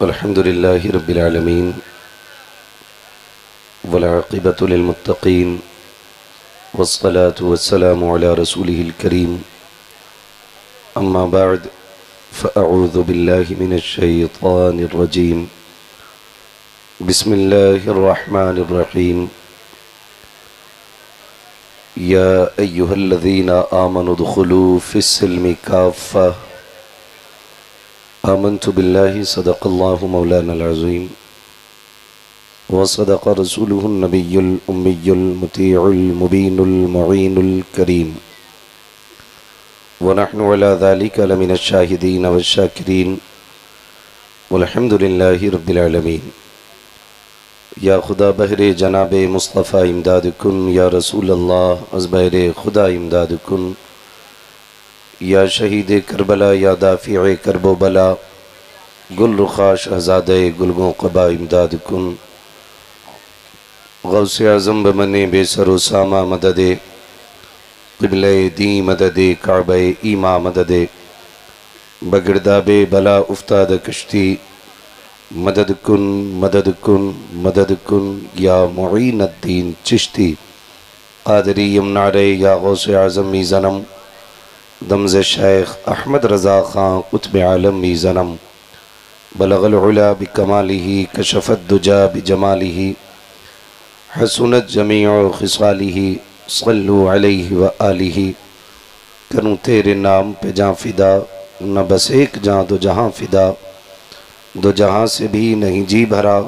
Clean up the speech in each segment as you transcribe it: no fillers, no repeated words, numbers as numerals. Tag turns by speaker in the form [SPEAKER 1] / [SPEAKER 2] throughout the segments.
[SPEAKER 1] अल्हम्दुलिल्लाहि रब्बिल आलमीन वल आक़िबतु लिल मुत्तक़ीन वस्सलातु वस्सलामु अला रसूलिहिल करीम अम्मा बअद फ़अऊज़ु बिल्लाहि मिनश शैतानिर रजीम बिस्मिल्लाहिर रहमानिर रहीम या अय्युहल्लज़ीना आमनु दुख़ुलू फ़िस्सिल्मि काफ़्फ़ा आमन्तु बिल्लाहि सदक़ल्लाहु मौलानल अज़ीम व सदक़ रसूलुहुन नबियुल उम्मियुल मुतीउल मुबीनुल मुईनुल करीम व नहनु अला ज़ालिका लमिनश शाहिदीन वश्शाकिरीन वल्हम्दुलिल्लाहि रब्बिल आलमीन। या खुदा बहरे जनाबे मुस्तफ़ा इमदाद कुन, या रसूल अल्लाह अज़बहरे खुदा इमदाद कुन, या शहीद करबला, या दाफ़िए करबो बला, गुल रुखा शहज़ादे गुलगों क़बा इमदाद कुन, गौसे आज़म बमने बेसरो सामा मददे, क़िबले दी मददे, काबे ईमा मददे, बगिरदाबे बला उफ्ताद कश्ती मदद कुन मदद कुन मदद कुन, या मुईनुद्दीन चिश्ती क़ादरी यमनारे, या गौसे आज़म मीज़नम दमज़े शेख अहमद रज़ा ख़ान क़ुत्ब आलम मीज़नम बलगल उला बिकमालिही कशफ़त दुजा बिजमालिही हसनत जमीउ ख़िसालिही सल्लु अलैहि व आलिही। करूँ तेरे नाम पे जाँ फ़िदा, न बस एक जाँ दो जहाँ फ़िदा, दो जहाँ से भी नहीं जी भरा,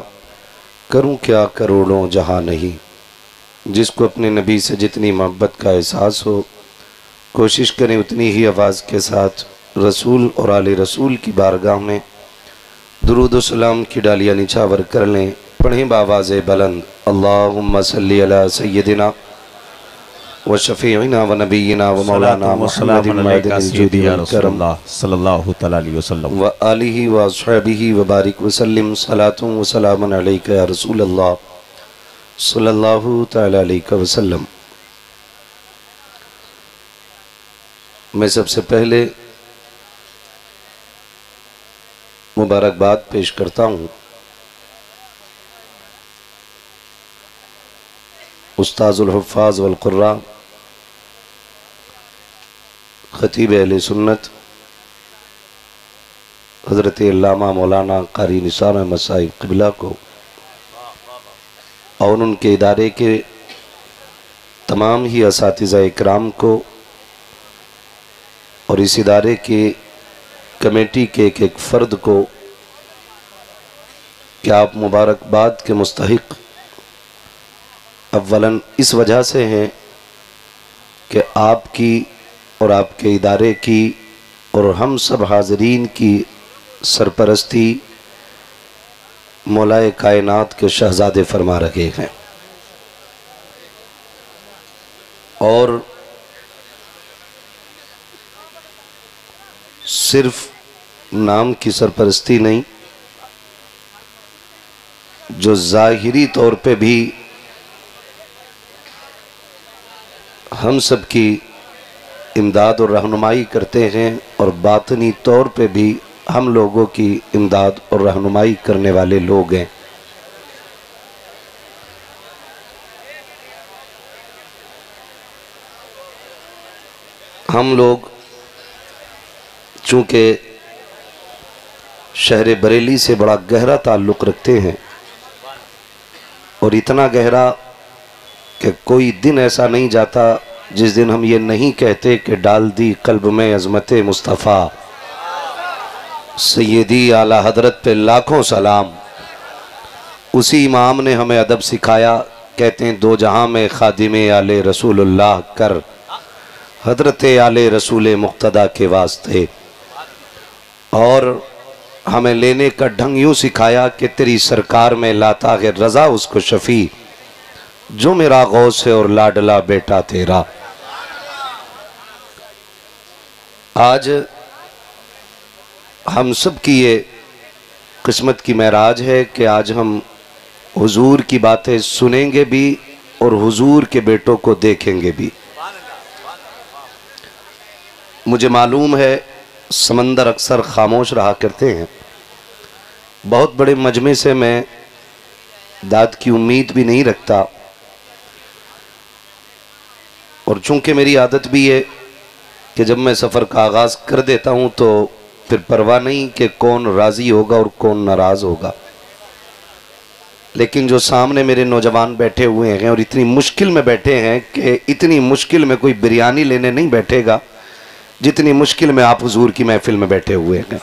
[SPEAKER 1] करूँ क्या करोड़ों जहाँ नहीं। जिसको अपने नबी से जितनी मोहब्बत का एहसास हो, कोशिश करें उतनी ही आवाज़ के साथ रसूल और आले रसूल की बारगाह में दुरूद व सलाम की डालियाँ निछावर कर लें। पढ़ें बावाज़ बुलंद अल्लाहुम्मा सल्ली अला सय्यदिना व शफ़ीइना व नबीना व मौलाना मुहम्मदिन
[SPEAKER 2] सल्लल्लाहु अलैहि वसल्लम
[SPEAKER 1] व आलिहि व अस्हाबिहि व बारिक व सल्लिम सलातुन व सलामुन अलैका या रसूल अल्लाह सल्लल्लाहु तआला अलैहि वसल्लम। मैं सबसे पहले मुबारकबाद पेश करता हूँ उस्ताज़ुल हुफ़्फ़ाज़ वल क़ुर्रा ख़तीब अहले सुन्नत हज़रत अल्लामा मौलाना क़ारी निसार अहमद साहिब क़िबला को और उनके इदारे के तमाम ही असातिज़ा इकराम को और इस इदारे के कमेटी के एक फ़र्द को क्या आप मुबारकबाद के मुस्तहिक़ अव्वलन इस वजह से हैं कि आपकी और आपके इदारे की और हम सब हाज़रीन की सरपरस्ती मौलाए कायनात के शहज़ादे फरमा रहे हैं और सिर्फ नाम की सरपरस्ती नहीं, जो ज़ाहिरी तौर पे भी हम सब की इमदाद और रहनुमाई करते हैं और बातनी तौर पे भी हम लोगों की इमदाद और रहनुमाई करने वाले लोग हैं। हम लोग चूँकि शहर बरेली से बड़ा गहरा ताल्लुक़ रखते हैं और इतना गहरा कि कोई दिन ऐसा नहीं जाता जिस दिन हम ये नहीं कहते कि डाल दी कल्ब में अज़मत मुस्तफ़ा सैयदी आला हज़रत पे लाखों सलाम। उसी इमाम ने हमें अदब सिखाया, कहते हैं दो जहां में खादिमे आले रसूलुल्लाह कर, हज़रत आले रसूल मुक़्तदा के वास्ते। और हमें लेने का ढंग यूँ सिखाया कि तेरी सरकार में लाता है रज़ा उसको शफ़ी, जो मेरा गौस है और लाडला बेटा तेरा। आज हम सब की ये किस्मत की महराज है कि आज हम हुजूर की बातें सुनेंगे भी और हुजूर के बेटों को देखेंगे भी। मुझे मालूम है समंदर अक्सर खामोश रहा करते हैं, बहुत बड़े मजमे से मैं दाद की उम्मीद भी नहीं रखता, और चूंकि मेरी आदत भी है कि जब मैं सफ़र का आगाज़ कर देता हूँ तो फिर परवाह नहीं कि कौन राज़ी होगा और कौन नाराज़ होगा। लेकिन जो सामने मेरे नौजवान बैठे हुए हैं और इतनी मुश्किल में बैठे हैं कि इतनी मुश्किल में कोई बिरयानी लेने नहीं बैठेगा जितनी मुश्किल में आप हुजूर की महफिल में बैठे हुए हैं।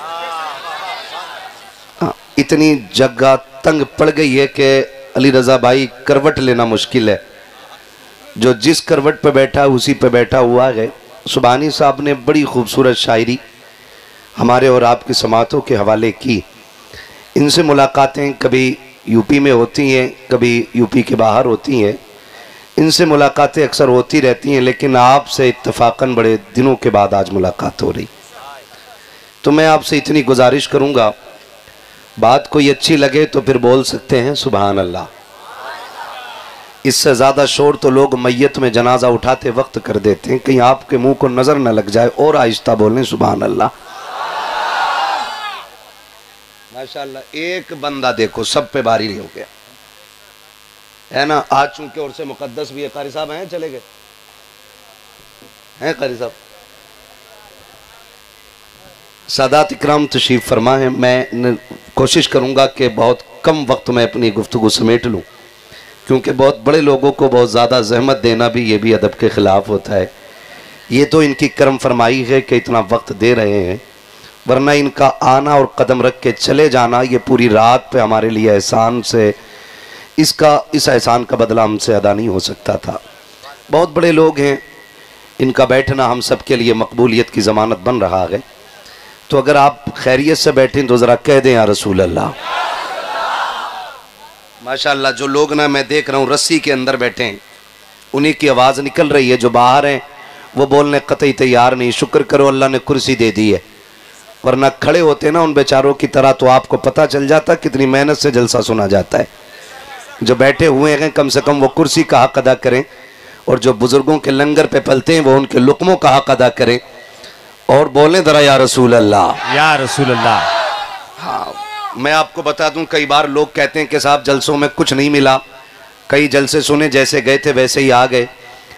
[SPEAKER 1] इतनी जगह तंग पड़ गई है कि अली रज़ा भाई करवट लेना मुश्किल है। जो जिस करवट पे बैठा उसी पे बैठा हुआ है। सुबानी साहब ने बड़ी खूबसूरत शायरी हमारे और आपकी समातों के हवाले की। इनसे मुलाकातें कभी यूपी में होती हैं, कभी यूपी के बाहर होती हैं। इनसे मुलाकातें अक्सर होती रहती हैं, लेकिन आपसे इत्तफाकन बड़े दिनों के बाद आज मुलाकात हो रही। तो मैं आपसे इतनी गुजारिश करूँगा, बात कोई अच्छी लगे तो फिर बोल सकते हैं सुभान अल्लाह। इससे ज़्यादा शोर तो लोग मैयत में जनाजा उठाते वक्त कर देते हैं, कहीं आपके मुंह को नज़र न लग जाए। और आहिस्ता बोलें सुभान अल्लाह। माशाअल्लाह, एक बंदा देखो सब पे भारी हो गया है ना। आज चूंकि और से मुकद्दस भी है। कारी साहब हैं, चले गए हैं कारी साहब। सादात इकराम तशरीफ फरमा है। मैं कोशिश करूंगा कि बहुत कम वक्त में अपनी गुफ्तगू समेट लूं, क्योंकि बहुत बड़े लोगों को बहुत ज़्यादा जहमत देना भी ये भी अदब के ख़िलाफ़ होता है। ये तो इनकी करम फरमाई है कि इतना वक्त दे रहे हैं, वरना इनका आना और कदम रख के चले जाना ये पूरी रात पे हमारे लिए एहसान से इस एहसान का बदला हमसे अदा नहीं हो सकता था। बहुत बड़े लोग हैं, इनका बैठना हम सब के लिए मकबूलियत की ज़मानत बन रहा है। तो अगर आप खैरियत से बैठें तो ज़रा कह दें या रसूल अल्लाह। माशाअल्लाह, जो लोग ना मैं देख रहा हूँ रस्सी के अंदर बैठे हैं, उन्हीं की आवाज़ निकल रही है। जो बाहर हैं वो बोलने कतई तैयार नहीं। शुक्र करो अल्लाह ने कुर्सी दे दी है, वरना खड़े होते ना उन बेचारों की तरह तो आपको पता चल जाता कितनी मेहनत से जलसा सुना जाता है। जो बैठे हुए हैं कम से कम वो कुर्सी का हक अदा करें, और जो बुजुर्गों के लंगर पे पलते हैं वो उनके लुक़मों का हक अदा करें और बोलें ज़रा या रसूल अल्लाह, या रसूल अल्लाह। हाँ, मैं आपको बता दूं, कई बार लोग कहते हैं कि साहब जलसों में कुछ नहीं मिला, कई जलसे सुने जैसे गए थे वैसे ही आ गए।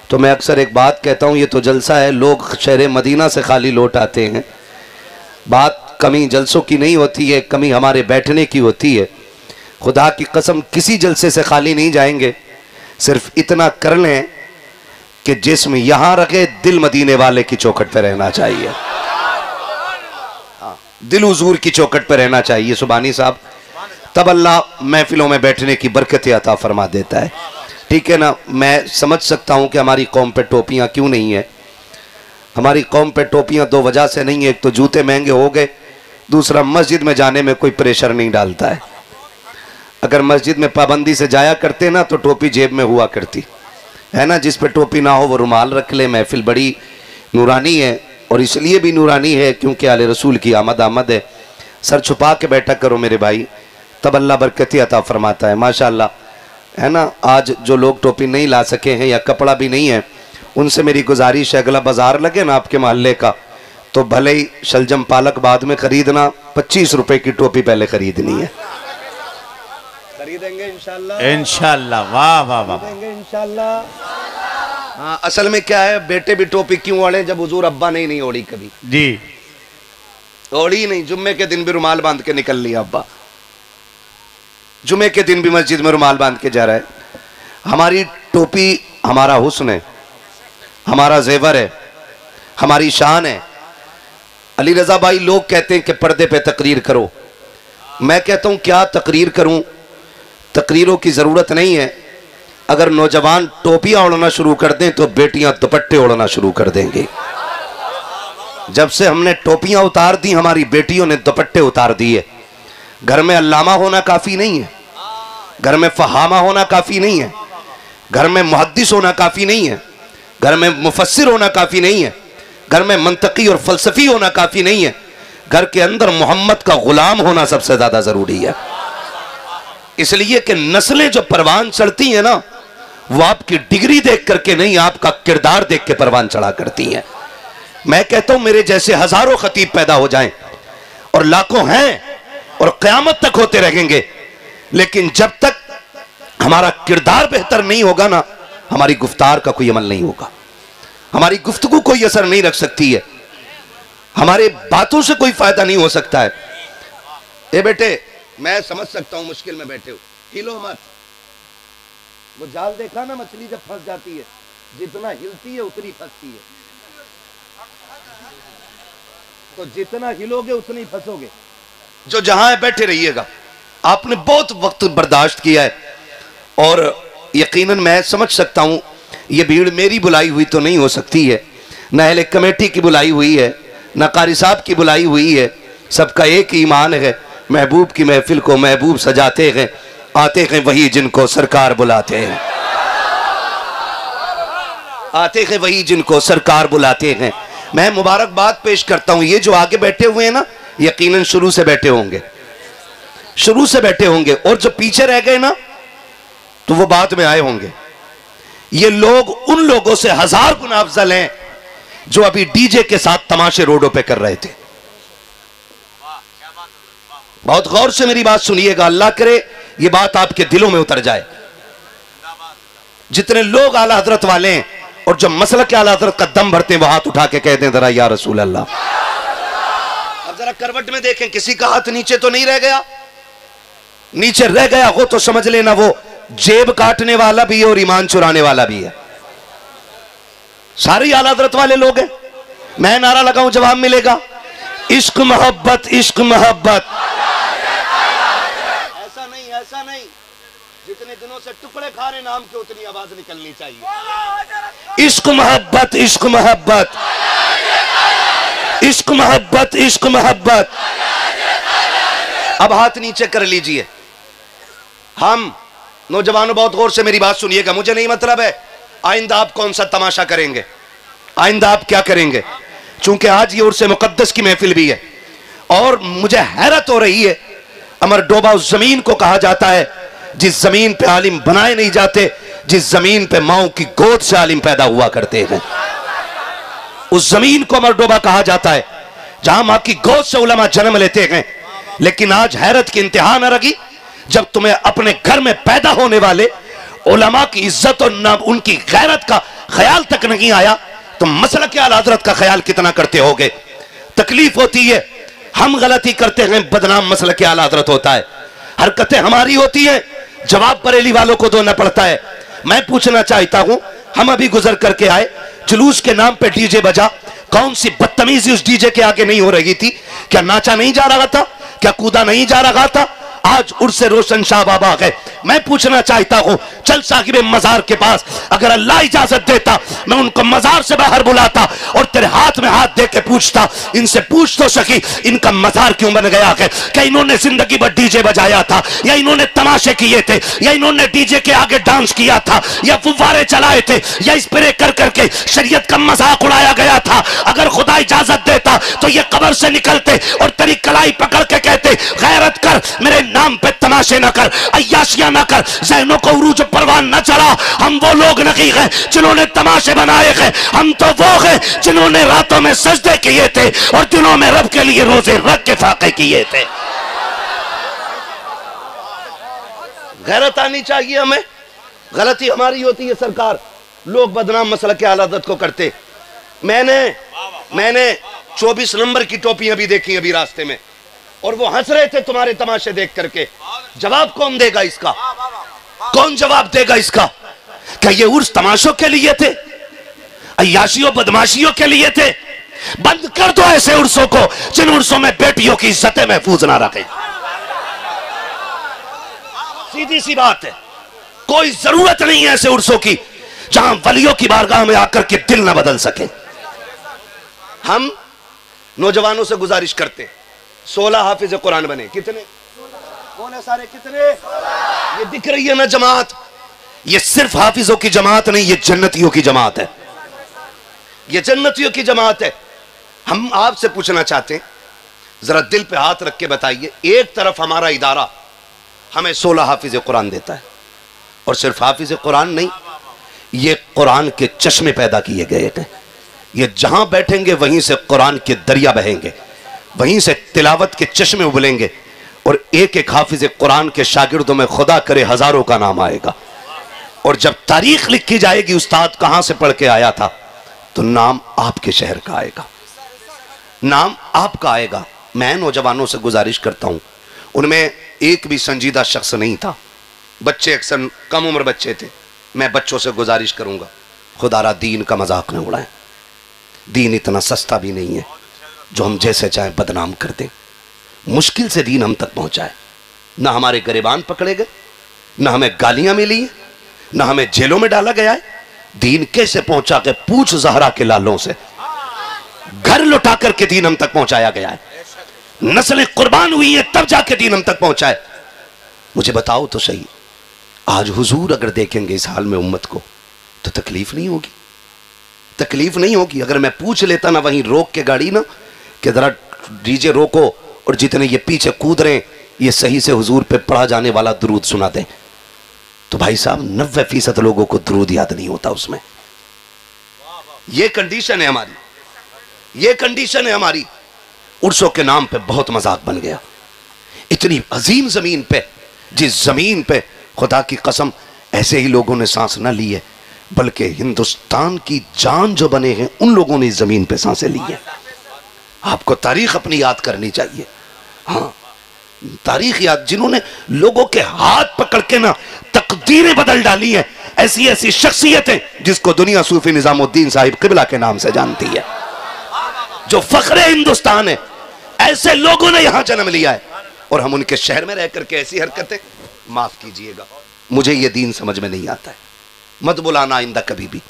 [SPEAKER 1] तो मैं अक्सर एक बात कहता हूं, ये तो जलसा है, लोग शहर मदीना से खाली लौट आते हैं। बात कमी जलसों की नहीं होती है, कमी हमारे बैठने की होती है। खुदा की कसम किसी जलसे से खाली नहीं जाएंगे। सिर्फ इतना कर लें कि जिस्म यहाँ रखे, दिल मदीने वाले की चौखट पर रहना चाहिए। हाँ, दिल हुजूर की चौखट पर रहना चाहिए सुबानी साहब, तब अल्लाह महफिलों में बैठने की बरकत अता फरमा देता है। ठीक है ना। मैं समझ सकता हूँ कि हमारी कौम पे टोपियाँ क्यों नहीं है। हमारी कौम पे टोपियाँ दो वजह से नहीं है। एक तो जूते महंगे हो गए, दूसरा मस्जिद में जाने में कोई प्रेशर नहीं डालता है। अगर मस्जिद में पाबंदी से जाया करते ना तो टोपी जेब में हुआ करती है ना। जिस पे टोपी ना हो वो रुमाल रख ले। महफिल बड़ी नूरानी है, और इसलिए भी नूरानी है क्योंकि आले रसूल की आमद है। सर छुपा के बैठा करो मेरे भाई, तब अल्लाह बरकत अता फरमाता है। माशाअल्लाह, है ना। आज जो लोग टोपी नहीं ला सके हैं या कपड़ा भी नहीं है, उनसे मेरी गुजारिश है, अगला बाजार लगे ना आपके मोहल्ले का, तो भले ही शलजम पालक बाद में खरीदना, 25 रुपए की टोपी पहले खरीदनी है। खरीदेंगे इंशाल्लाह, इंशाल्लाह। वाह वाह वाह, इंशाल्लाह। हाँ, असल में क्या है, बेटे भी टोपी क्यों ओढ़े जब हुजूर अब्बा नहीं ओढ़ी कभी जी, ओढ़ी नहीं। जुम्मे के दिन भी रुमाल बांध के निकल लिया अब्बा, जुम्मे के दिन भी मस्जिद में रुमाल बांध के जा रहा है। हमारी टोपी हमारा हुस्न है, हमारा जेवर है, हमारी शान है। अली रज़ा भाई, लोग कहते हैं कि पर्दे पे तकरीर करो। मैं कहता हूं क्या तकरीर करूं, तकरीरों की ज़रूरत नहीं है। अगर नौजवान टोपियां ओढ़ना शुरू कर दें तो बेटियां दुपट्टे ओढ़ना शुरू कर देंगे। जब से हमने टोपियां उतार दी, हमारी बेटियों ने दुपट्टे उतार दिए। घर में अल्लामा होना काफ़ी नहीं है, घर में फहामा होना काफ़ी नहीं है, घर में मुहद्दिस होना काफ़ी नहीं है, घर में मुफस्सिर होना काफ़ी नहीं है, घर में मंतकी और फलसफी होना काफ़ी नहीं है। घर के अंदर मोहम्मद का गुलाम होना सबसे ज़्यादा ज़रूरी है। इसलिए कि नस्लें जो परवान चढ़ती हैं ना, वो आपकी डिग्री देख करके नहीं, आपका किरदार देख के परवान चढ़ा करती हैं। मैं कहता हूं मेरे जैसे हजारों खतीब पैदा हो जाएं, और लाखों हैं, और क़यामत तक होते रहेंगे। लेकिन जब तक हमारा किरदार बेहतर नहीं होगा ना, हमारी गुफ्तार का कोई अमल नहीं होगा, हमारी गुफ्तगू कोई असर नहीं रख सकती है, हमारे बातों से कोई फायदा नहीं हो सकता है। ए बेटे, मैं समझ सकता हूं मुश्किल में बैठे हो, हिलो मत। वो जाल देखा ना, मछली जब फंस जाती है, जितना हिलती है उतनी फंसती है, तो जितना हिलोगे उतनी ही फंसोगे। जो जहां है बैठे रहिएगा। आपने बहुत वक्त बर्दाश्त किया है और यकीनन मैं समझ सकता हूं ये भीड़ मेरी बुलाई हुई तो नहीं हो सकती है, न अहले कमेटी की बुलाई हुई है, न कारी साहब की बुलाई हुई है। सबका एक ही ईमान है, महबूब की महफिल को महबूब सजाते हैं, आते हैं वही जिनको सरकार बुलाते हैं, आते हैं वही जिनको सरकार बुलाते हैं। मैं मुबारकबाद पेश करता हूं, ये जो आगे बैठे हुए हैं ना, यकीनन शुरू से बैठे होंगे, शुरू से बैठे होंगे, और जो पीछे रह गए ना तो वो बाद में आए होंगे। ये लोग उन लोगों से 1000 गुना अफजल हैं जो अभी डीजे के साथ तमाशे रोडों पे कर रहे थे। बहुत गौर से मेरी बात सुनिएगा, अल्लाह करे ये बात आपके दिलों में उतर जाए। जितने लोग आला हजरत वाले हैं और जो मसलक के आला हजरत का दम भरते हैं, वो हाथ उठा के कहते हैं जरा या रसूल अल्लाह। अब जरा करवट में देखें, किसी का हाथ नीचे तो नहीं रह गया? नीचे रह गया हो तो समझ लेना वो जेब काटने वाला भी है और ईमान चुराने वाला भी है। सारे आला हजरत वाले लोग हैं। मैं नारा लगाऊं, जवाब मिलेगा, इश्क मोहब्बत, इश्क मोहब्बत। ऐसा नहीं, ऐसा नहीं, जितने दिनों से टुकड़े खा रहे नाम के उतनी आवाज निकलनी चाहिए। इश्क मोहब्बत, इश्क मोहब्बत, इश्क मोहब्बत, इश्क मोहब्बत। अब हाथ नीचे कर लीजिए। हम नौजवानों बहुत गौर से मेरी बात सुनिएगा, मुझे नहीं मतलब है आइंदा आप कौन सा तमाशा करेंगे, आइंदा आप क्या करेंगे, चूंकि आज ये उर्से मुकद्दस की महफिल भी है। और मुझे हैरत हो रही है, अमर डोबा उस जमीन को कहा जाता है जिस जमीन पे आलिम बनाए नहीं जाते, जिस जमीन पे माओ की गोद से आलिम पैदा हुआ करते हैं, उस जमीन को अमर डोबा कहा जाता है जहां मां की गोद से उलमा जन्म लेते हैं। लेकिन आज हैरत की इंतहा न रही जब तुम्हें अपने घर में पैदा होने वाले उलमा की इज्जत और न उनकी गैरत का ख्याल तक नहीं आया, तो मसलक आला हजरत का ख्याल कितना करते होगे। तकलीफ होती है, हम गलती करते हैं, बदनाम मसलक आला हजरत होता है, हरकतें हमारी होती हैं, जवाब बरेली वालों को देना पड़ता है। मैं पूछना चाहता हूं, हम अभी गुजर करके आए, जुलूस के नाम पे डीजे बजा, कौन सी बदतमीजी उस डीजे के आगे नहीं हो रही थी? क्या नाचा नहीं जा रहा था? क्या कूदा नहीं जा रहा था? आज उर्से रोशन शाह बाबा गए। मैं पूछना चाहता हूं, चल साहिब मजार के पास, अगर अल्लाह इजाजत देता मैं उनको मजार से बाहर बुलाता और तेरे हाथ में हाथ दे के पूछता, इनसे पूछ तो सकी इनका मजार क्यों बन गया है? क्या इन्होंने जिंदगी भर डीजे बजाया था, या इन्होंने तमाशे किए थे, या इन्होंने डीजे के आगे डांस किया था, या फुव्वारे चलाए थे, या स्प्रे कर करके शरीयत का मजाक उड़ाया गया था? अगर खुदा इजाजत देता तो ये कब्र से निकलते और तेरी कलाई पकड़ के कहते, गैरत कर, मेरे नाम पे तमाशे न कर, अय्याशियां न कर, ज़हनों को उरूज परवान न चढ़ा। हम वो लोग नहीं हैं जिन्होंने तमाशे बनाए हैं, हम तो वो हैं जिन्होंने रातों में सजदे किए थे और दिनों में रब के लिए रोजे रख के फाके किए थे। गैरत आनी चाहिए हमें। गलती हमारी होती है सरकार, लोग बदनाम मसला के आलादत को करते। मैंने 24 नंबर की टोपियां भी देखी अभी रास्ते में, और वो हंस रहे थे तुम्हारे तमाशे देख करके। जवाब कौन देगा इसका? कौन जवाब देगा इसका? क्या ये उर्स तमाशों के लिए थे, अय्याशियों बदमाशियों के लिए थे? बंद कर दो ऐसे उर्सों को जिन उर्सों में बेटियों की इज्जतें महफूज ना रखे। सीधी सी बात है, कोई जरूरत नहीं है ऐसे उर्सों की जहां वलियों की बारगाह में आकर के दिल ना बदल सके। हम नौजवानों से गुजारिश करते, 16 हाफिज कुरान बने। कितने? कौन है सारे? कितने? ये दिख रही है ना जमात, ये सिर्फ हाफिजों की जमात नहीं, ये जन्नतियों की जमात है, ये जन्नतियों की जमात है। हम आपसे पूछना चाहते हैं, जरा दिल पे हाथ रख के बताइए, एक तरफ हमारा इदारा हमें 16 हाफिज कुरान देता है, और सिर्फ हाफिज कुरान नहीं, ये कुरान के चश्मे पैदा किए गए थे। ये जहां बैठेंगे वहीं से कुरान के दरिया बहेंगे, वहीं से तिलावत के चश्मे उबलेंगे, और एक एक हाफिज कुरान के शागिर्दों में खुदा करे हजारों का नाम आएगा। और जब तारीख लिखी जाएगी उस्ताद कहां से पढ़ के आया था, तो नाम आपके शहर का आएगा, नाम आपका आएगा। मैं नौजवानों से गुजारिश करता हूं, उनमें एक भी संजीदा शख्स नहीं था, बच्चे अक्सर कम उम्र बच्चे थे। मैं बच्चों से गुजारिश करूंगा, खुदारा दीन का मजाक न उड़ाएं। दीन इतना सस्ता भी नहीं है जो हम जैसे चाहें बदनाम कर दें। मुश्किल से दीन हम तक पहुंचाए। ना हमारे गरिबान पकड़े गए, ना हमें गालियां मिली हैं, ना हमें जेलों में डाला गया है। दीन कैसे पहुंचा के पूछ ज़हरा के लालों से, घर लुटा करके दीन हम तक पहुंचाया गया है। नस्लें कुर्बान हुई हैं तब जाके दीन हम तक पहुंचा है। मुझे बताओ तो सही, आज हुजूर अगर देखेंगे इस हाल में उम्मत को तो तकलीफ नहीं होगी? तकलीफ नहीं होगी? अगर मैं पूछ लेता ना वहीं रोक के गाड़ी ना कि जरा डीजे रोको और जितने ये पीछे कूद रहे हैं ये सही से हुजूर पे पढ़ा जाने वाला दुरूद सुना दें, तो भाई साहब 90% लोगों को दुरूद याद नहीं होता उसमें। ये कंडीशन है हमारी, ये कंडीशन है हमारी। उर्सों के नाम पे बहुत मजाक बन गया। इतनी अजीम जमीन पे, जिस जमीन पे खुदा की कसम ऐसे ही लोगों ने सांस न ली है, बल्कि हिंदुस्तान की जान जो बने हैं उन लोगों ने इस जमीन पे सांसें ली है। आपको तारीख अपनी याद करनी चाहिए। हाँ, तारीख याद, जिन्होंने लोगों के हाथ पकड़ के ना तकदीरें बदल डाली हैं, ऐसी ऐसी शख्सियतें जिसको दुनिया सूफी निजामुद्दीन साहिब किबला के नाम से जानती है, जो फख्रे हिंदुस्तान है, ऐसे लोगों ने यहां जन्म लिया है। और हम उनके शहर में रह करके ऐसी हरकतें, माफ कीजिएगा मुझे ये दीन समझ में नहीं आता है। मत बुलाना आइंदा कभी भी।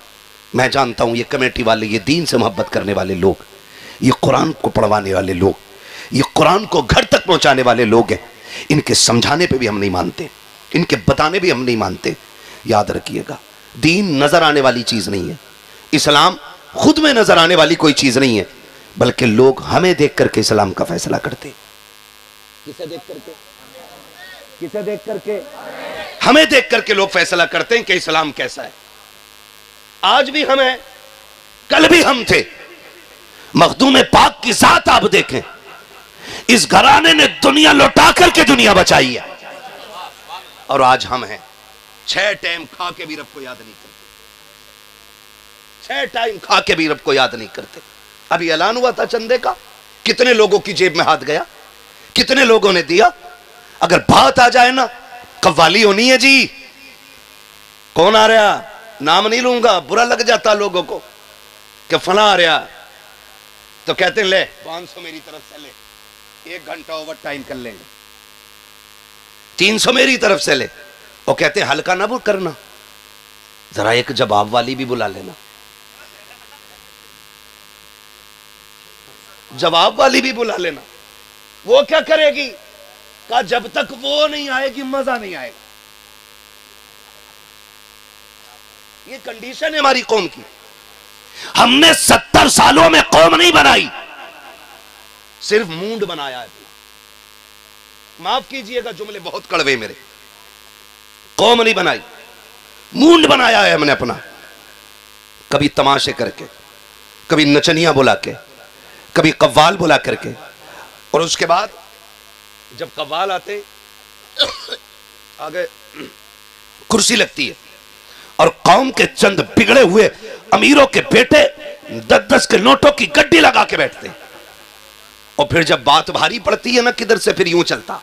[SPEAKER 1] मैं जानता हूं ये कमेटी वाले, ये दीन से मोहब्बत करने वाले लोग, ये कुरान को पढ़वाने वाले लोग, ये कुरान को घर तक पहुंचाने वाले लोग हैं। इनके समझाने पे भी हम नहीं मानते, इनके बताने भी हम नहीं मानते। याद रखिएगा, दीन नजर आने वाली चीज नहीं है, इस्लाम खुद में नजर आने वाली कोई चीज नहीं है, बल्कि लोग हमें देख करके इस्लाम का फैसला करते। किसे देख करके? किसे देख करके? हमें देख करके लोग फैसला करते हैं कि इस्लाम कैसा है। आज भी हम हैं, कल भी हम थे। मखदूम पाक की जात आप देखें, इस घराने ने दुनिया लौटा करके दुनिया बचाई है, और आज हम हैं 6 टाइम खा के भी रब को याद नहीं करते। 6 टाइम खा के भी रब को याद नहीं करते। अभी ऐलान हुआ था चंदे का, कितने लोगों की जेब में हाथ गया, कितने लोगों ने दिया। अगर बात आ जाए ना, कव्वाली होनी है जी, कौन आ रहा, नाम नहीं लूंगा, बुरा लग जाता लोगों को कि फला आ रहा, तो कहते हैं ले 500 मेरी तरफ से ले, 1 घंटा ओवर टाइम कर लेंगे, 300 मेरी तरफ से ले। और कहते हैं हल्का ना करना, जरा एक जवाब वाली भी बुला लेना, जवाब वाली भी बुला लेना। वो क्या करेगी? कहा जब तक वो नहीं आएगी मजा नहीं आएगा। ये कंडीशन है हमारी कौम की। हमने 70 सालों में कौम नहीं बनाई, सिर्फ मूंड बनाया है। माफ कीजिएगा जुमले बहुत कड़वे मेरे, कौम नहीं बनाई, मूंड बनाया है हमने अपना। कभी तमाशे करके, कभी नचनिया बुला के, कभी कव्वाल बुला करके, और उसके बाद जब कव्वाल आते आगे कुर्सी लगती है और कौम के चंद बिगड़े हुए अमीरों के बेटे 10-10 के नोटों की गड्डी लगा के बैठते हैं। और फिर जब बात भारी पड़ती है ना किधर से, फिर यूं चलता।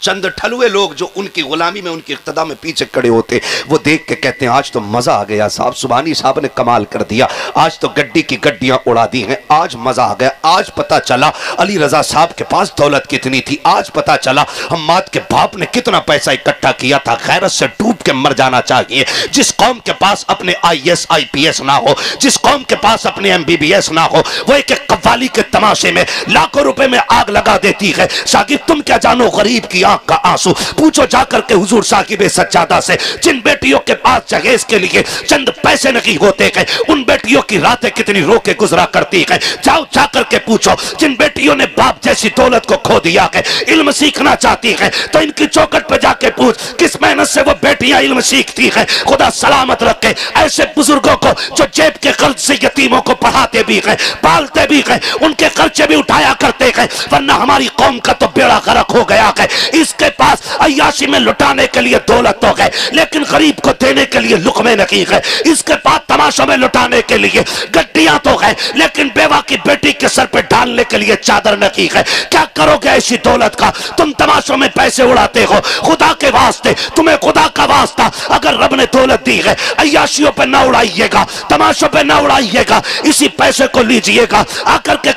[SPEAKER 1] चंद ठलुए लोग जो उनकी गुलामी में, उनकी इख्तदा में पीछे खड़े होते, वो देख के कहते हैं आज तो मजा आ गया साहब, सुभानी साहब ने कमाल कर दिया, आज तो गड्डी की गड्डियां उड़ा दी हैं, आज मजा आ गया। आज पता चला अली रजा साहब के पास दौलत कितनी थी, आज पता चला हम्माद के बाप ने कितना पैसा इकट्ठा किया था। गैरत से डूब के मर जाना चाहिए। जिस कौम के पास अपने IAS IPS ना हो, जिस कौम के पास अपने MBBS ना हो, वो एक कव्वाली के तमाशे में लाखों रुपए में आग लगा देती है। साकिब तुम क्या जानो गरीब की आंख का आंसू, पूछो जाकर के हुजूर साकिब सज्जादा से, जिन बेटियों के पास जहेज के लिए चंद पैसे नहीं होते हैं, उन बेटियों की रातें कितनी रो के गुजरा करती है। जाओ जाकर के पूछो जिन बेटियों ने बाप जैसी दौलत को खो दिया है, इल्म सीखना चाहती है तो इनकी चौखट पर जाके पूछ किस मेहनत से वो बेटियां का इल्म सीखती है। खुदा सलामत रखे ऐसे बुजुर्गों को जो जेब के कर्ज से यतीमों को पढ़ाते भी हैं, पालते भी हैं, उनके खर्चे भी उठाया करते हैं। वरना हमारी कौम का तो बेड़ा गर्क हो गया है। इसके पास अय्याशी में लुटाने के लिए दौलत तो है, लेकिन गरीब को देने के लिए लुकमे नहीं है। इसके पास तमाशों में लुटाने के लिए गड्डियां तो है, लेकिन बेवा की बेटी के सर पे डालने के लिए चादर नहीं है। क्या करोगे ऐसी दौलत का? तुम तमाशों में पैसे उड़ाते हो। खुदा के वास्ते, तुम्हें खुदा का वास्ता, अगर रब ने दौलत दी है, अय्याशियों पे ना उड़ाइएगा, तमाशों पे ना उड़ाइएगा। इसी पैसे को लीजिएगा, आकर के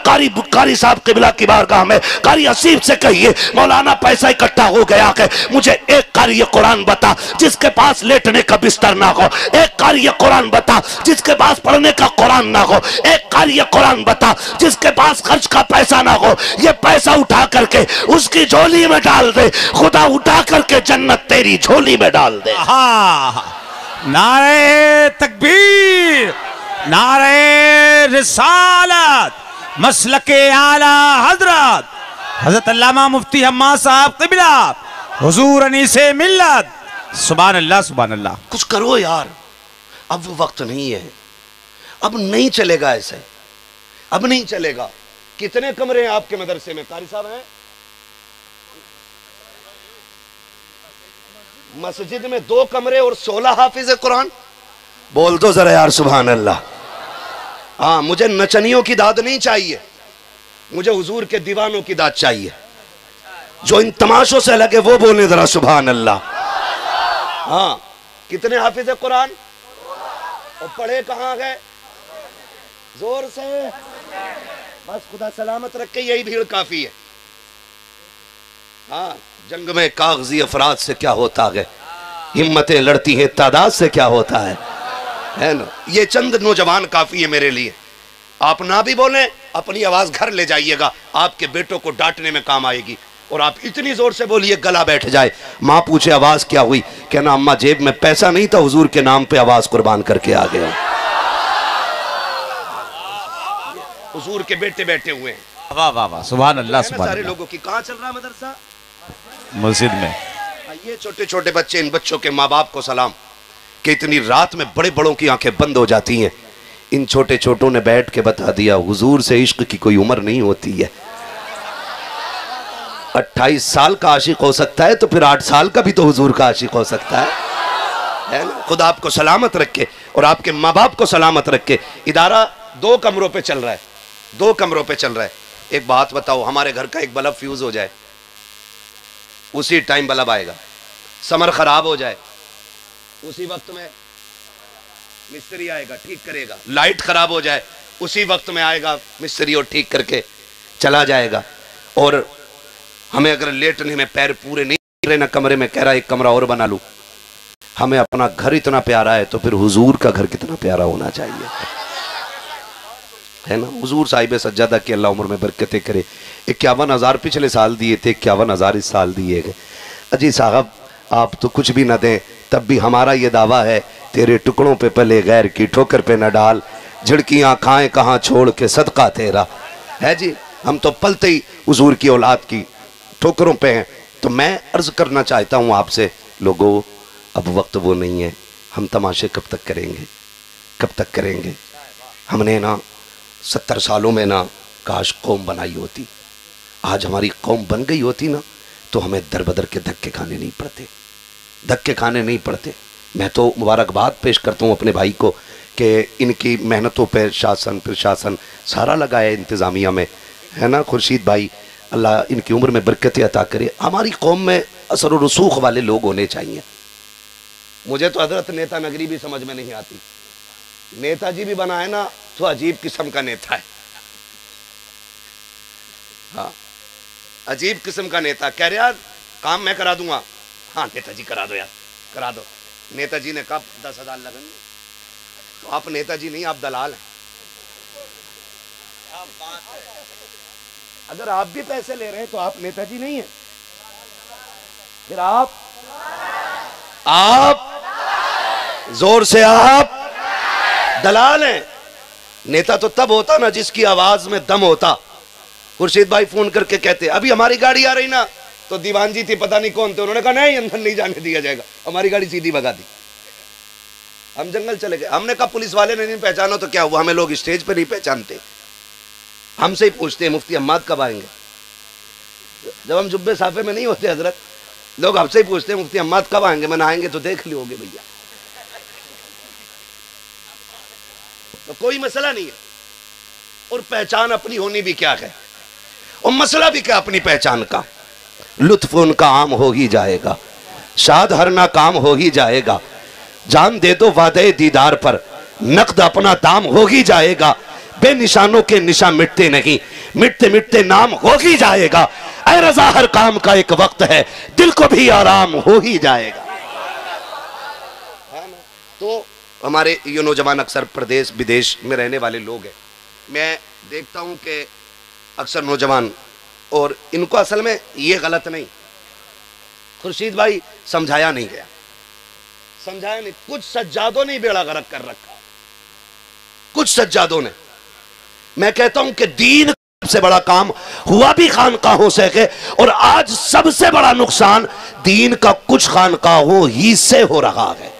[SPEAKER 1] कारी साहब किबला की बारगाह में कारी हसीब से कहिए, मौलाना पैसा इकट्ठा हो गया है, मुझे एक कारी कुरान बता जिसके पास लेटने का बिस्तर ना हो, एक कारी कुरान बता जिसके पास पढ़ने का कुरान ना हो, एक कारी कुरान बता जिसके पास खर्च का पैसा ना हो। ये पैसा उठा करके उसकी झोली में डाल दे, खुदा उठा करके जन्नत तेरी झोली में डाल दे।
[SPEAKER 2] नारे तकबीर, नारे रिसालत, मसलके आला हजरत हजरत अल्लामा मुफ्ती हम्मा साहब क़िबला हुजूर अनीसे मिल्लत। सुभान अल्लाह, सुभान अल्लाह।
[SPEAKER 1] कुछ करो यार, अब वो वक्त नहीं है, अब नहीं चलेगा ऐसे, अब नहीं चलेगा। कितने कमरे हैं आपके मदरसे में? कारी साहब हैं? मस्जिद में 2 कमरे और 16 हाफिज कुरान। बोल दो जरा यार सुभान अल्लाह। हाँ, मुझे नचनियों की दाद नहीं चाहिए, मुझे हुजूर के दीवानों की दाद चाहिए। जो इन तमाशों से लगे वो बोले जरा सुभान अल्लाह। हाँ, कितने हाफिज कुरान और पढ़े कहाँ गए? जोर से, बस खुदा सलामत रख के यही भीड़ काफी है। हाँ, जंग में कागजी अफराद से क्या होता है, हिम्मतें लड़ती हैं तादाद से क्या होता है ना। ये चंद नौजवान काफी है मेरे लिए। आप ना भी बोलें, अपनी आवाज घर ले जाइएगा, आपके बेटों को डांटने में काम आएगी। और आप इतनी जोर से बोलिए गला बैठ जाए। माँ पूछे आवाज क्या हुई, कहना अम्मा जेब में पैसा नहीं था, हुजूर के नाम पे आवाज कुर्बान करके आ गया। हुजूर के बेटे बैठे हुए हैं।
[SPEAKER 2] वाह वाह वाह, सुभान अल्लाह, सुभान
[SPEAKER 1] सारे
[SPEAKER 2] अल्लाह।
[SPEAKER 1] लोगों की। कहाँ चल रहा है मदरसा?
[SPEAKER 2] मस्जिद में।
[SPEAKER 1] ये छोटे छोटे बच्चे, इन बच्चों के माँ बाप को सलाम कि इतनी रात में बड़े बड़ों की आंखें बंद हो जाती हैं। इन छोटे छोटों ने बैठ के बता दिया हुजूर से इश्क की कोई उम्र नहीं होती है। 28 साल का आशिक हो सकता है तो फिर 8 साल का भी तो हुजूर का आशिक हो सकता है ना। खुदा आपको सलामत रखे और आपके माँ बाप को सलामत रखे। इदारा 2 कमरों पे चल रहा है, 2 कमरों पे चल रहा है। एक बात बताओ, हमारे घर का एक बल्ब फ्यूज हो जाए, उसी टाइम बल्ब आएगा। समर खराब हो जाए, उसी वक्त में मिस्त्री आएगा, ठीक करेगा। लाइट खराब हो जाए, उसी वक्त में आएगा मिस्त्री और ठीक करके चला जाएगा। और हमें अगर लेटने में पैर पूरे नहीं रहे ना कमरे में, कह रहा एक कमरा और बना लूं। हमें अपना घर इतना प्यारा है तो फिर हुजूर का घर कितना प्यारा होना चाहिए, है ना। हुजूर साहिब सज्जादा की अल्लाह उम्र में बरकतें करे। 51,000 पिछले साल दिए थे, 51,000 इस साल दिए गए। अजी साहब आप तो कुछ भी ना दें तब भी हमारा ये दावा है, तेरे टुकड़ों पे पले गैर की ठोकर पे न डाल, झिड़कियाँ खाएं कहाँ छोड़ के सदका तेरा है जी। हम तो पलते ही हुजूर की औलाद की ठोकरों पे हैं। तो मैं अर्ज करना चाहता हूँ आपसे लोगों, अब वक्त वो नहीं है। हम तमाशे कब तक करेंगे, कब तक करेंगे? हमने ना 70 सालों में ना काश कौम बनाई होती, आज हमारी कौम बन गई होती ना तो हमें दर बदर के धक्के खाने नहीं पड़ते, धक्के खाने नहीं पड़ते। मैं तो मुबारकबाद पेश करता हूँ अपने भाई को कि इनकी मेहनतों पर शासन प्रशासन सारा लगा है इंतज़ामिया में, है ना। खुर्शीद भाई अल्लाह इनकी उम्र में बरकतें अता करे। हमारी कौम में असर और रसूख वाले लोग होने चाहिए। मुझे तो हजरत नेता नगरी भी समझ में नहीं आती। नेताजी भी बनाए ना तो अजीब किस्म का नेता है। हाँ, अजीब किस्म का नेता। कह रहे यार काम मैं करा दूंगा। हाँ नेताजी करा दो यार, करा दो। नेताजी ने कहा 10,000 लगेंगे, तो आप नेताजी नहीं, आप दलाल हैं। अगर आप भी पैसे ले रहे हैं तो आप नेताजी नहीं है, फिर आप जोर से आप दलाल हैं। नेता तो तब होता ना जिसकी आवाज में दम होता। खुर्शीद भाई फोन करके कहते अभी हमारी गाड़ी आ रही ना, तो दीवान जी थी, पता नहीं कौन थे, उन्होंने कहा नहीं अंदर नहीं जाने दिया जाएगा, हमारी गाड़ी सीधी भगा दी, हम जंगल चले गए। हमने कहा पुलिस वाले ने नहीं पहचाना तो क्या हुआ, हमें लोग स्टेज पे नहीं पहचानते, हमसे ही पूछते हैं मुफ्ती अम्माद कब आएंगे। जब हम जुब्बे साफे में नहीं होते हजरत, लोग हमसे ही पूछते हैं मुफ्ती अम्माद कब आएंगे, मैंने आएंगे तो देख लियोगे भैया, तो कोई मसला नहीं है। और पहचान अपनी होनी भी क्या है, और मसला भी क्या अपनी पहचान का, लुत्फ उनका आम हो ही जाएगा, शाद हर ना काम हो ही जाएगा, जान दे दो वादे दीदार पर, नकद अपना दाम हो ही जाएगा, बेनिशानों के निशान मिटते नहीं, मिटते मिटते नाम हो ही जाएगा, ऐ रज़ा हर काम का एक वक्त है, दिल को भी आराम हो ही जाएगा। तो हमारे ये नौजवान अक्सर प्रदेश विदेश में रहने वाले लोग हैं, मैं देखता हूं कि अक्सर नौजवान, और इनको असल में ये गलत नहीं, खुर्शीद भाई समझाया नहीं गया, समझाया नहीं, कुछ सज्जादों ने बेड़ा गर्क कर रखा, कुछ सज्जादों ने। मैं कहता हूं कि दीन सबसे बड़ा काम हुआ भी खानकाहों से है, और आज सबसे बड़ा नुकसान दीन का कुछ खानकाहों ही से हो रहा है।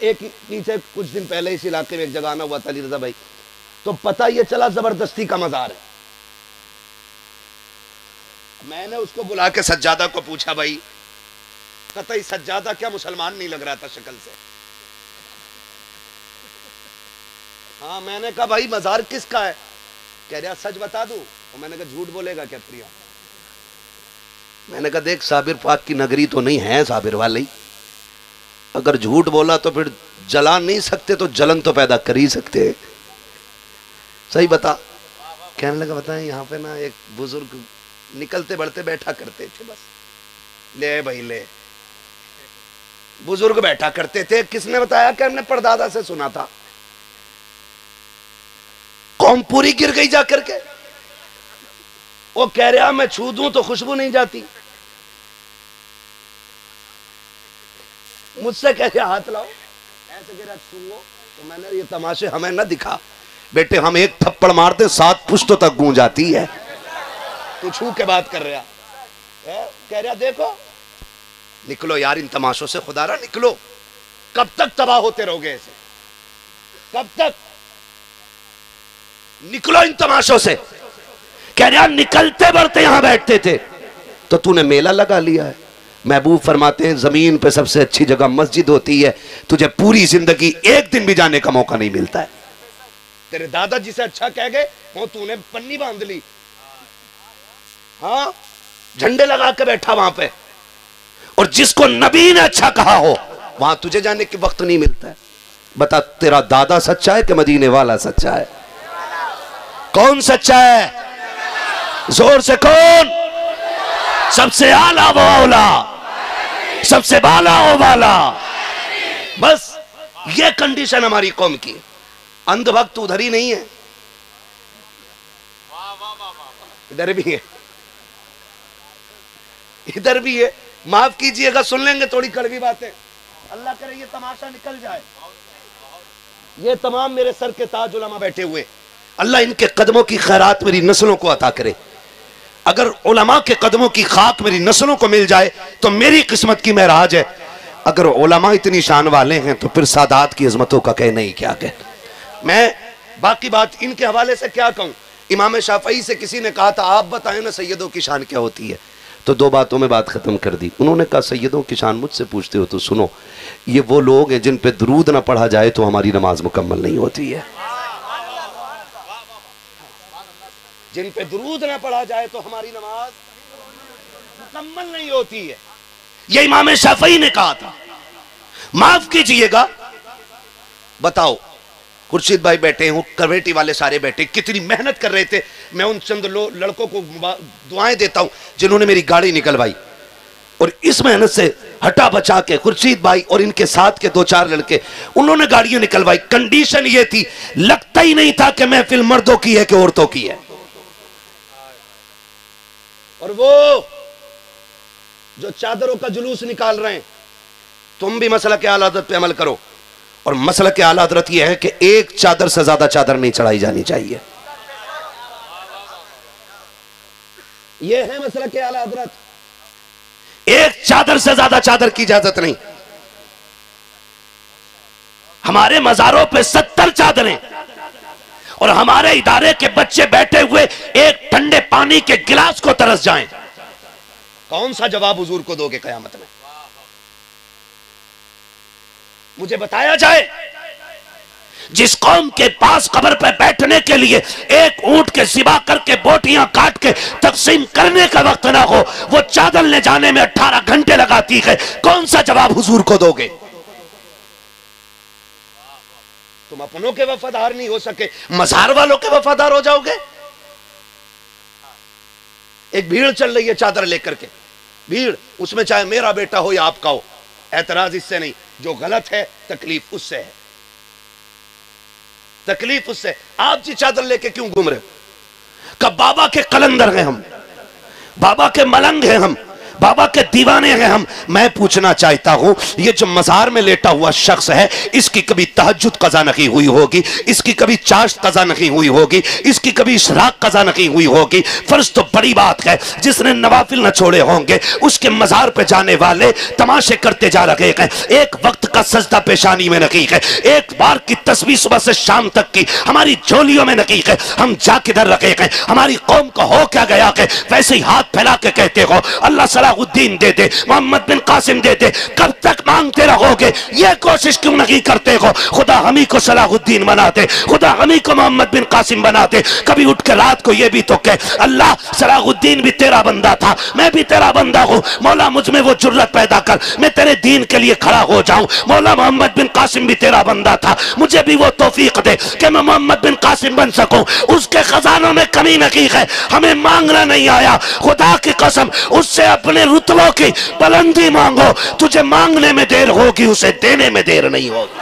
[SPEAKER 1] एक नीचे कुछ दिन पहले इस इलाके में एक जगह आना हुआ था अली रजा भाई, तो पता ये चला जबरदस्ती का मजार है। मैंने उसको बुला के सज्जादा को पूछा, भाई कतई सज्जादा क्या मुसलमान नहीं लग रहा था शक्ल से। हाँ, मैंने कहा भाई मजार किसका है, कह रहा सच बता दूं, और मैंने कहा झूठ बोलेगा क्या प्रिया। मैंने कहा देख साबिर पाक की नगरी तो नहीं है साबिर वाली, अगर झूठ बोला तो फिर जला नहीं सकते तो जलन तो पैदा कर ही सकते हैं, सही बता। कहने लगा बताएं यहाँ पे ना एक बुजुर्ग निकलते बढ़ते बैठा करते थे, बस ले भाई ले, बुजुर्ग बैठा करते थे। किसने बताया कि हमने परदादा से सुना था। कौम पूरी गिर गई जा करके, वो कह रहा मैं छू दूं तो खुशबू नहीं जाती, मुझसे कह रहा हाथ लाओ, ऐसे कह रहा छूओ, तो मैंने ये तमाशे हमें ना दिखा बेटे, हम एक थप्पड़ मारते 7 पुश्तों तक गूंज आती है, तू छू के बात कर रहा है। कह रहा देखो निकलो यार इन तमाशों से, खुदारा निकलो, कब तक तबाह होते रहोगे ऐसे, कब तक, निकलो इन तमाशों से। कह रहा निकलते बढ़ते यहां बैठते थे तो तूने मेला लगा लिया है। महबूब फरमाते हैं जमीन पे सबसे अच्छी जगह मस्जिद होती है, तुझे पूरी जिंदगी एक दिन भी जाने का मौका नहीं मिलता है। तेरे दादा जिसे अच्छा कह गए वो तूने पन्नी बांध ली, हाँ झंडे लगा के बैठा वहां पे, और जिसको नबी ने अच्छा कहा हो वहां तुझे जाने के वक्त नहीं मिलता है। बता तेरा दादा सच्चा है कि मदीने वाला सच्चा है, कौन सच्चा है, जोर से कौन, सबसे आला वो औला, सबसे बाला वो बाला। बस ये कंडीशन हमारी कौम की। अंधभक्त उधर ही नहीं है, इधर भी है, इधर भी है। माफ कीजिएगा सुन लेंगे थोड़ी कड़वी बातें, अल्लाह करे ये तमाशा निकल जाए। ये तमाम मेरे सर के ताज उलमा बैठे हुए, अल्लाह इनके कदमों की खैरात मेरी नस्लों को अता करे। अगर उलमा के कदमों की खाक मेरी नस्लों को मिल जाए तो मेरी किस्मत की महराज है। अगर उलमा इतनी शान वाले हैं तो फिर सादात की अजमतों का कहना ही क्या कह। मैं बाकी बात इनके हवाले से क्या कहूँ। इमाम शाफई से किसी ने कहा था आप बताएं ना सैयदों की शान क्या होती है, तो 2 बातों में बात खत्म कर दी। उन्होंने कहा सैयदों की शान मुझसे पूछते हो तो सुनो, ये वो लोग हैं जिन पे दरूद ना पढ़ा जाए तो हमारी नमाज मुकम्मल नहीं होती है, जिन पे दरूद ना पढ़ा जाए तो हमारी नमाज मुकम्मल नहीं होती है। ये इमाम शाफई ने कहा था। माफ कीजिएगा, बताओ खुर्शीद भाई बैठे हूं, कमेटी वाले सारे बैठे, कितनी मेहनत कर रहे थे। मैं उन चंद लड़कों को दुआएं देता हूं जिन्होंने मेरी गाड़ी निकलवाई, और इस मेहनत से हटा बचा के खुर्शीद भाई और इनके साथ के 2-4 लड़के उन्होंने गाड़ियां निकलवाई। कंडीशन ये थी, लगता ही नहीं था कि महफिल मर्दों की है कि औरतों की है। और वो जो चादरों का जुलूस निकाल रहे हैं, तुम भी मसला के आला हज़रत पे अमल करो। और मसला के आला हज़रत यह है कि एक चादर से ज्यादा चादर नहीं चढ़ाई जानी चाहिए। ये है मसला के आला हजरत। एक चादर से ज्यादा चादर की इजाजत नहीं। हमारे मजारों पे 70 चादरें और हमारे इदारे के बच्चे बैठे हुए एक ठंडे पानी के गिलास को तरस जाएं, कौन सा जवाब हुजूर को दोगे कयामत में? मुझे बताया जाए, जिस कौम के पास कब्र पे बैठने के लिए एक ऊंट के सिवा करके बोटियां काट के तकसीम करने का वक्त ना हो, वो चादर ले जाने में 18 घंटे लगाती है, कौन सा जवाब हुजूर को दोगे? तुम अपनों के वफादार नहीं हो सके, मजार वालों के वफादार हो जाओगे। एक भीड़ चल रही है चादर लेकर के, भीड़, उसमें चाहे मेरा बेटा हो या आपका हो, एतराज इससे नहीं, जो गलत है तकलीफ उससे है, तकलीफ उससे। आप जी चादर लेके क्यों घूम रहे हो? कब बाबा के कलंदर हैं हम, बाबा के मलंग हैं हम, बाबा के दीवाने हैं हम। मैं पूछना चाहता हूं, ये जो मजार में लेटा हुआ शख्स है, इसकी कभी तहज्जुद कज़ा नहीं हुई होगी, इसकी कभी चाश्त कज़ा नहीं हुई होगी, इसकी कभी इशराक कज़ा नहीं हुई होगी। फर्ज तो बड़ी बात है, जिसने नवाफिल न छोड़े होंगे उसके मजार पे जाने वाले तमाशे करते जा रहे हैं। एक वक्त का सजदा पेशानी में नहीं है, एक बार की तस्वीर सुबह से शाम तक की हमारी झोलियों में नहीं है। हम जा किधर रखे हैं? हमारी कौम को हो क्या गया है? वैसे ही हाथ फैला के कहते हो अल्लाह सलाहुद्दीन दे दे, मोहम्मद बिन कासिम दे दे। कब तक मांगते रहोगे? ये कोशिश क्यों नहीं करते हो खुदा हमी को सलाहुद्दीन बना दे, खुदा हमी को मोहम्मद बिन कासिम बना दे। कभी उठ के रात को ये भी तो कह अल्लाह सलाहुद्दीन भी तेरा बंदा था, मैं भी तेरा बंदा हूं, मौला मुझ में वो जुर्रत पैदा कर, मैं तेरे दीन के लिए खड़ा हो जाऊं। मौला मोहम्मद बिन कासिम भी तेरा बंदा था, मुझे भी वो तौफीक दे कि मैं मोहम्मद बिन कासिम बन सकूं। उसके खजानों में कमी नहीं है, हमें मांगना नहीं आया। खुदा की कसम, उससे अपने रुतबों की बुलंदी मांगो, तुझे मांगने में देर होगी, उसे देने में देर नहीं होगी।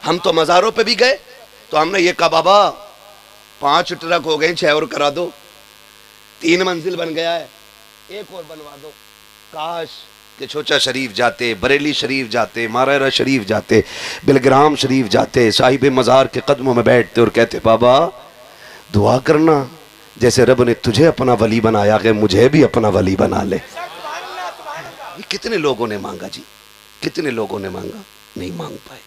[SPEAKER 1] हम तो मजारों पे भी गए तो हमने ये कहा बाबा 5 ट्रक हो गए, 6 और करा दो, 3 मंजिल बन गया है, 1 और बनवा दो। काश कि छोचा शरीफ जाते, बरेली शरीफ जाते, मारेरा शरीफ जाते, बिलग्राम शरीफ जाते, साहिब मजार के कदमों में बैठते और कहते बाबा दुआ करना जैसे रब ने तुझे अपना वली बनाया है, मुझे भी अपना वली बना ले। कितने लोगों ने मांगा जी, कितने लोगों ने मांगा, नहीं मांग पाए।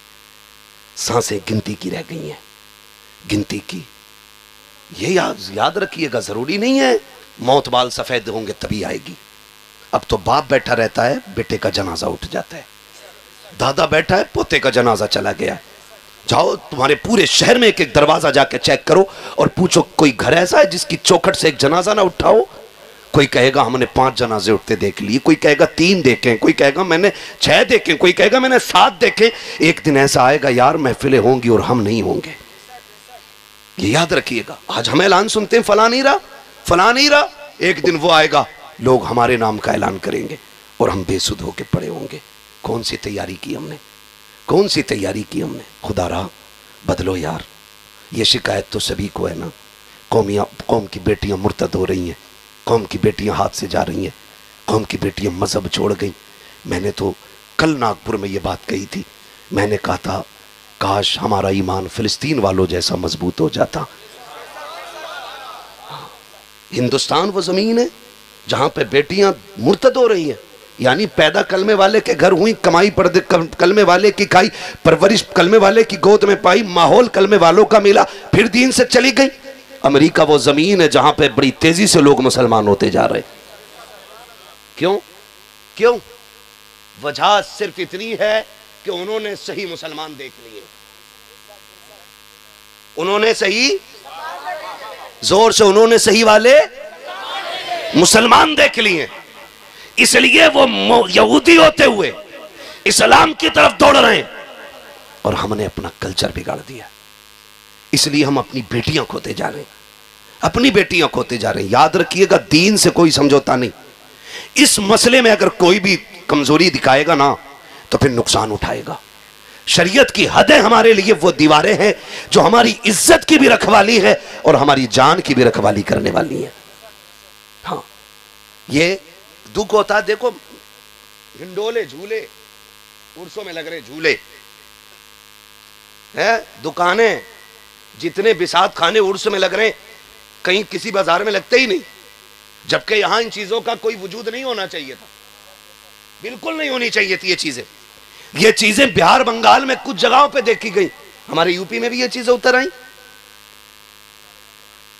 [SPEAKER 1] सांसें गिनती की रह गई हैं, गिनती की। ये याद रखिएगा, जरूरी नहीं है मौत बाल सफेद होंगे तभी आएगी। अब तो बाप बैठा रहता है, बेटे का जनाजा उठ जाता है, दादा बैठा है, पोते का जनाजा चला गया। जाओ तुम्हारे पूरे शहर में एक एक दरवाजा जाके चेक करो और पूछो कोई घर ऐसा है जिसकी चौखट से एक जनाजा ना उठाओ। कोई कहेगा हमने 5 जनाजे उठते देख लिए, कोई कहेगा 3 देखे, कोई कहेगा मैंने 6 देखे, कोई कहेगा मैंने 7 देखे। एक दिन ऐसा आएगा यार महफिलें होंगी और हम नहीं होंगे, ये याद रखिएगा। आज हम ऐलान सुनते हैं फला नहीं रहा, फला नहीं रहा, एक दिन वो आएगा लोग हमारे नाम का ऐलान करेंगे और हम बेसुध होके पड़े होंगे। कौन सी तैयारी की हमने, कौन सी तैयारी की हमने? खुदा रहा बदलो यार। ये शिकायत तो सभी को है ना, कौम की बेटियां मुर्तद हो रही हैं, कौम की बेटियां हाथ से जा रही हैं, कौम की बेटियां मजहब छोड़ गई। मैंने तो कल नागपुर में ये बात कही थी, मैंने कहा था काश हमारा ईमान फिलिस्तीन वालों जैसा मजबूत हो जाता। हिंदुस्तान वो जमीन है जहां पे बेटियां मुर्तद हो रही हैं, यानी पैदा कलमे वाले के घर हुई, कमाई पर्दे कलमे वाले की खाई, परवरिश कलमे वाले की गोद में पाई, माहौल कलमे वालों का मिला, फिर दीन से चली गई। अमेरिका वो जमीन है जहां पे बड़ी तेजी से लोग मुसलमान होते जा रहे। क्यों? क्यों? वजह सिर्फ इतनी है कि उन्होंने सही मुसलमान देख लिए, उन्होंने सही, जोर से उन्होंने सही वाले मुसलमान देख लिए, इसलिए वो यहूदी होते हुए इस्लाम की तरफ दौड़ रहे हैं और हमने अपना कल्चर बिगाड़ दिया। इसलिए हम अपनी बेटियां खोते जा रहे हैं, अपनी बेटियां खोते जा रहे हैं। याद रखिएगा दीन से कोई समझौता नहीं। इस मसले में अगर कोई भी कमजोरी दिखाएगा ना तो फिर नुकसान उठाएगा। शरीयत की हदें हमारे लिए वो दीवारें हैं जो हमारी इज्जत की भी रखवाली है और हमारी जान की भी रखवाली करने वाली है। हाँ, ये दुख होता है। देखो हिंडोले झूले उर्सों में लग रहे झूले हैं, दुकानें जितने बिसात खाने उर्स में लग रहे, कहीं किसी बाजार में लगते ही नहीं, जबकि यहां इन चीजों का कोई वजूद नहीं होना चाहिए था, बिल्कुल नहीं होनी चाहिए थी ये चीजें बिहार बंगाल में कुछ जगहों पे देखी गई, हमारे यूपी में भी ये चीजें उतर आई।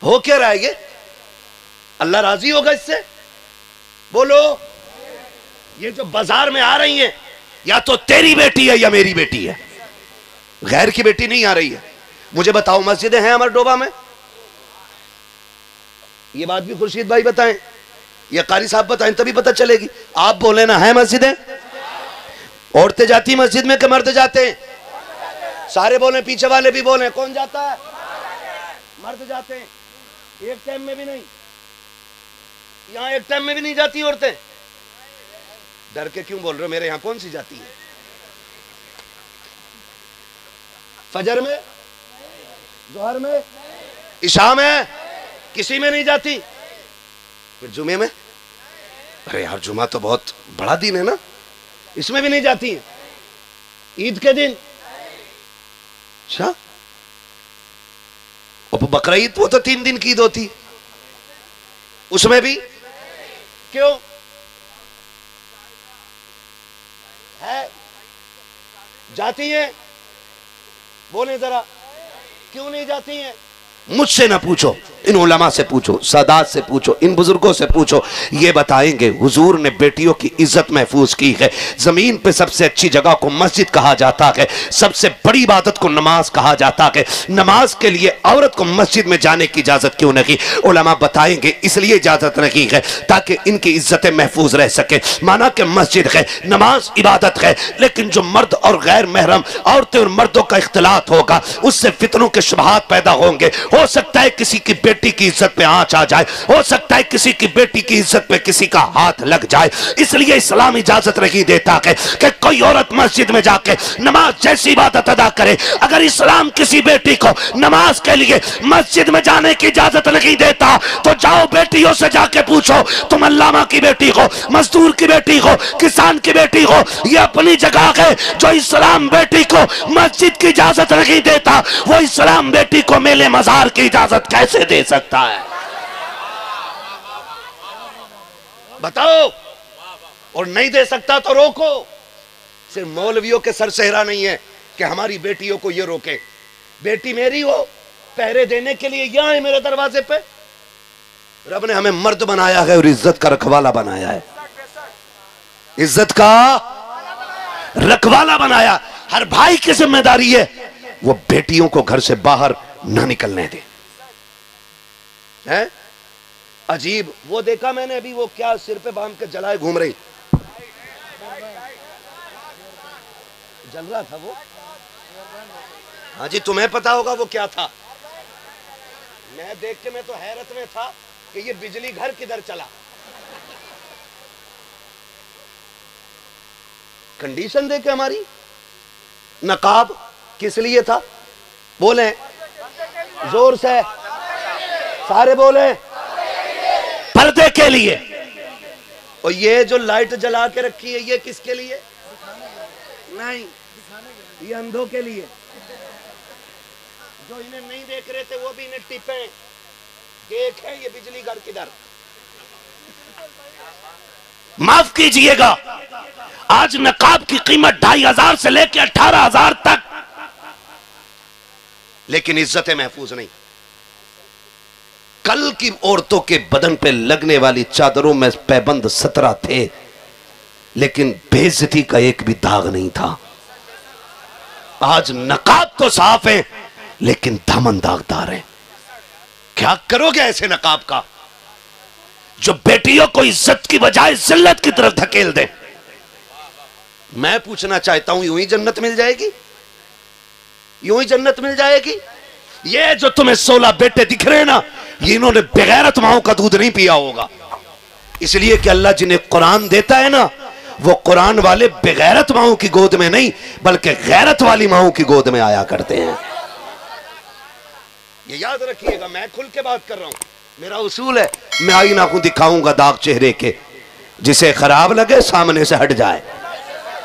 [SPEAKER 1] हो क्या रहा है ये? अल्लाह राजी होगा इससे? बोलो। ये जो बाजार में आ रही हैं, या तो तेरी बेटी है या मेरी बेटी है, गैर की बेटी नहीं आ रही है। मुझे बताओ, मस्जिदें हैं हमारे डोबा में? ये बात भी खुर्शीद भाई बताएं या कारी साहब बताएं, तभी पता चलेगी। आप बोले ना, है मस्जिदें? औरतें जाती मस्जिद में कि मर्द जाते हैं? सारे बोले, पीछे वाले भी बोले। कौन जाता है? मर्द जाते हैं। एक टाइम में भी नहीं, यहां एक टाइम में भी नहीं जाती औरतें। डर के क्यों बोल रहे हो? मेरे यहां कौन सी जाती है? फजर में, जोहर में, इशा में, किसी में नहीं जाती। फिर जुमे में? अरे यार, जुमा तो बहुत बड़ा दिन है ना, इसमें भी नहीं जाती है। ईद के दिन? अच्छा, और बकरा ईद वो तो 3 दिन की ईद होती, उसमें भी क्यों है? जाती है? बोले जरा, क्यों नहीं जाती हैं? मुझसे ना पूछो, इन उलमा से पूछो, सादात से पूछो, इन बुजुर्गों से पूछो, ये बताएंगे हुजूर ने बेटियों की इज्जत महफूज की है। जमीन पे सबसे अच्छी जगह को मस्जिद कहा जाता है, सबसे बड़ी इबादत को नमाज कहा जाता है। नमाज के लिए औरत को मस्जिद में जाने की इजाजत क्यों नहीं? उलमा बताएंगे इसलिए इजाजत नहीं है ताकि इनकी इज्जतें महफूज रह सके। माना कि मस्जिद है, नमाज इबादत है, लेकिन जो मर्द और गैर महरम औरतें और मर्दों का इख्तिलात होगा, उससे फितनों के शुबहात पैदा होंगे। हो सकता है किसी की बेटी की इज्जत पे आंच आ जाए, हो सकता है किसी की बेटी की इज्जत पे किसी का हाथ लग जाए। इसलिए इस्लाम इजाजत नहीं देता है कि कोई औरत मस्जिद में जाके नमाज जैसी इबादत अदा करे। अगर इस्लाम किसी बेटी को नमाज के लिए मस्जिद में जाने की इजाजत नहीं देता, तो जाओ बेटियों से जाके पूछो, तुम अल्लामा की बेटी हो, मजदूर की बेटी हो, किसान की बेटी हो, ये अपनी जगह है। जो इस्लाम बेटी को मस्जिद की इजाजत नहीं देता, वो इस्लाम बेटी को मेले मजार की इजाजत कैसे दे सकता है? बताओ। और नहीं दे सकता तो रोको। सिर्फ मौलवियों के सर सेहरा नहीं है कि हमारी बेटियों को ये रोके। बेटी मेरी हो, पहरे देने के लिए यहां है मेरे दरवाजे पे। रब ने हमें मर्द बनाया है और इज्जत का रखवाला बनाया है, इज्जत का रखवाला बनाया। हर भाई की जिम्मेदारी है वो बेटियों को घर से बाहर ना निकलने दे। है अजीब, वो देखा मैंने अभी, वो क्या सिर पे बांध के जलाए घूम रही, जल रहा था वो। हाँ जी, तुम्हें पता होगा वो क्या था। मैं देख के मैं तो हैरत में था कि ये बिजली घर किधर चला। कंडीशन देखे हमारी। नकाब किस लिए था? बोले जोर से, सारे बोले, पर्दे के लिए। और ये जो लाइट जला के रखी है, ये किसके लिए? नहीं, ये अंधों के लिए। जो इन्हें नहीं देख रहे थे वो भी इन्हें टिपे, देखें ये बिजली घर किधर। माफ कीजिएगा, आज नकाब की कीमत 2500 से लेकर 18,000 तक, लेकिन इज्जतें महफूज नहीं। कल की औरतों के बदन पे लगने वाली चादरों में पैबंद 17 थे, लेकिन बेइज्जती का एक भी दाग नहीं था। आज नकाब तो साफ है, लेकिन दामन दागदार है। क्या करोगे ऐसे नकाब का जो बेटियों को इज्जत की बजाय जिल्लत की तरफ धकेल दे? मैं पूछना चाहता हूं, यूं ही जन्नत मिल जाएगी? यूं ही जन्नत मिल जाएगी? ये जो तुम्हें 16 बेटे दिख रहे हैं ना, ये इन्होंने बेगैरत माओं का दूध नहीं पिया होगा। इसलिए कि अल्लाह जिन्हें कुरान देता है ना, वो कुरान वाले बेगैरत माओं की गोद में नहीं, बल्कि गैरत वाली माओं की गोद में आया करते हैं। ये याद रखिएगा, मैं खुल के बात कर रहा हूं। मेरा उसूल है, मैं आईना को दिखाऊंगा दाग चेहरे के, जिसे खराब लगे सामने से हट जाए।